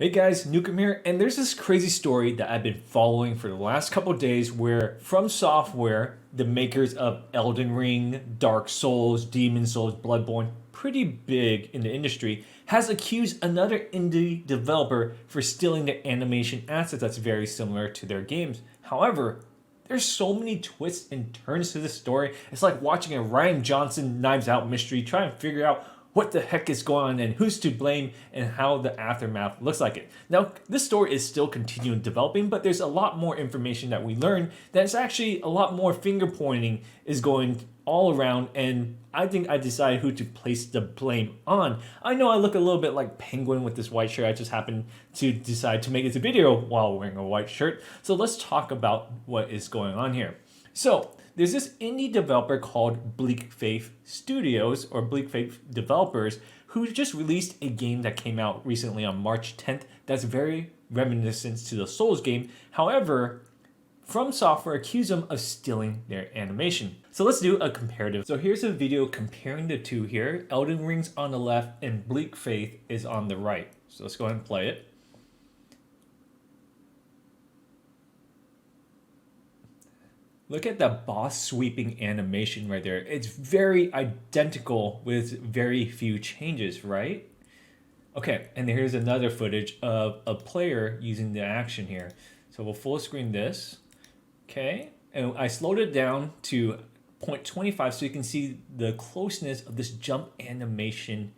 Hey guys, Nukem here, and there's this crazy story that I've been following for the last couple of days where Fromsoftware, the makers of Elden Ring, Dark Souls, Demon Souls, Bloodborne, pretty big in the industry, has accused another indie developer for stealing their animation assets that's very similar to their games. However, there's so many twists and turns to this story. It's like watching a Ryan Johnson Knives Out mystery, trying to figure out what the heck is going on and who's to blame and how the aftermath looks like it. Now, this story is still continuing developing, but there's a lot more information that we learn that's actually a lot more finger pointing is going all around, and I think I decided who to place the blame on. I know I look a little bit like Penguin with this white shirt. I just happened to decide to make this video while wearing a white shirt. So let's talk about what is going on here. So there's this indie developer called Bleak Faith Studios, or Bleak Faith Developers, who just released a game that came out recently on March 10th that's very reminiscent to the Souls game. However, Fromsoftware accused them of stealing their animation. So let's do a comparative. So here's a video comparing the two here. Elden Ring's on the left and Bleak Faith is on the right. So let's go ahead and play it. Look at that boss sweeping animation right there. It's very identical with very few changes, right? Okay, and here's another footage of a player using the action here. So we'll full screen this. Okay, and I slowed it down to 0.25 so you can see the closeness of this jump animation.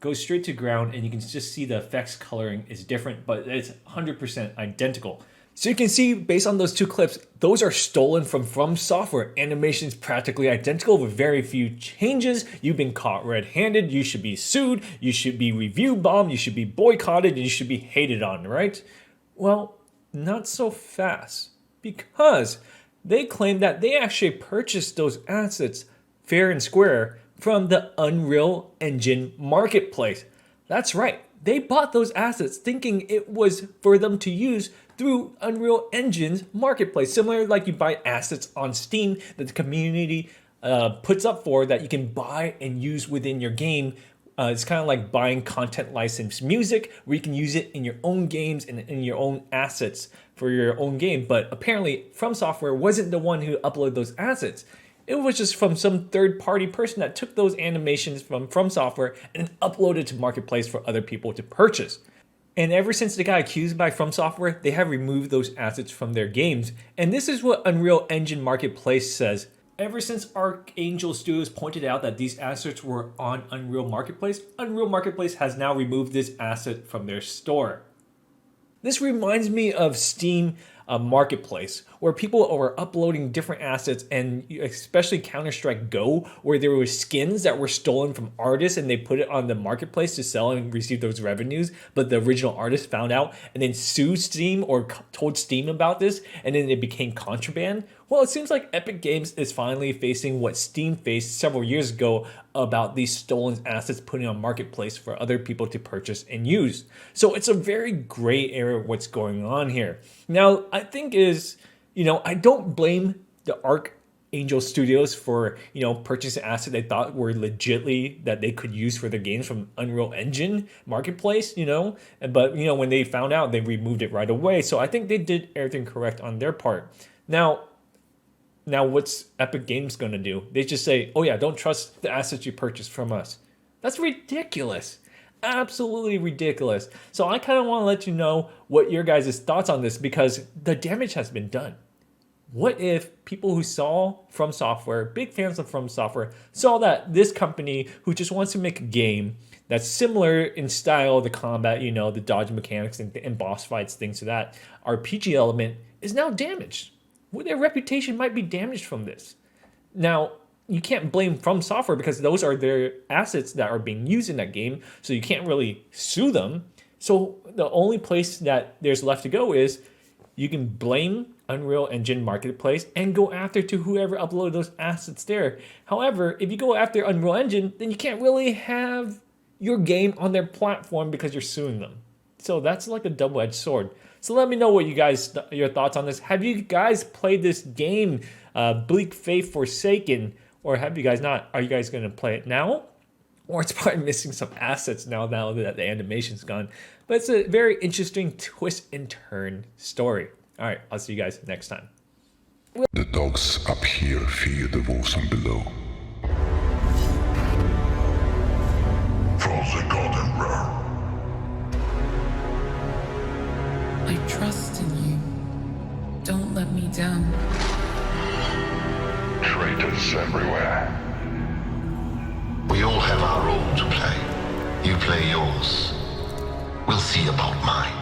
Goes straight to ground and you can just see the effects coloring is different, but it's 100% identical. So you can see, based on those two clips, those are stolen from Fromsoftware. Animation's practically identical with very few changes. You've been caught red-handed, you should be sued, you should be review bombed, you should be boycotted, and you should be hated on, right? Well, not so fast, because they claim that they actually purchased those assets fair and square from the Unreal Engine marketplace. That's right. They bought those assets thinking it was for them to use through Unreal Engine's marketplace. Similar like you buy assets on Steam that the community puts up for that you can buy and use within your game. It's kind of like buying content licensed music where you can use it in your own games and in your own assets for your own game. But apparently Fromsoftware wasn't the one who uploaded those assets. It was just from some third-party person that took those animations from Fromsoftware and uploaded to Marketplace for other people to purchase. And ever since they got accused by Fromsoftware, they have removed those assets from their games. And this is what Unreal Engine Marketplace says. Ever since Archangel Studios pointed out that these assets were on Unreal Marketplace has now removed this asset from their store. This reminds me of Steam Marketplace, where people were uploading different assets, and especially Counter-Strike Go, where there were skins that were stolen from artists and they put it on the marketplace to sell and receive those revenues, but the original artist found out and then sued Steam or told Steam about this, and then it became contraband. Well, it seems like Epic Games is finally facing what Steam faced several years ago about these stolen assets putting on Marketplace for other people to purchase and use. So it's a very gray area what's going on here. Now, I think I don't blame the Archangel Studios for, purchasing assets they thought were legitly that they could use for their games from Unreal Engine Marketplace, but, when they found out, they removed it right away. So I think they did everything correct on their part. Now, what's Epic Games going to do? They just say, oh yeah, don't trust the assets you purchased from us. That's ridiculous. Absolutely ridiculous. So I kind of want to let you know what your guys' thoughts on this, because the damage has been done. What if people who saw Fromsoftware, big fans of Fromsoftware, saw that this company who just wants to make a game that's similar in style, the combat, the dodge mechanics and boss fights, things of that RPG element is now damaged? Well, their reputation might be damaged from this. Now, you can't blame Fromsoftware because those are their assets that are being used in that game, so you can't really sue them. So the only place that there's left to go is you can blame Unreal Engine Marketplace and go after to whoever uploaded those assets there. However, if you go after Unreal Engine, then you can't really have your game on their platform because you're suing them. So that's like a double-edged sword. So let me know what your thoughts on this. Have you guys played this game, Bleak Faith Forsaken, or have you guys not? Are you guys going to play it now? Or it's probably missing some assets now that the animation's gone. but it's a very interesting twist and turn story. All right, I'll see you guys next time. The dogs up here fear the wolves on below. For the God Emperor. I trust in you. Don't let me down. Traitors everywhere. We all have our role to play. You play yours. We'll see about mine.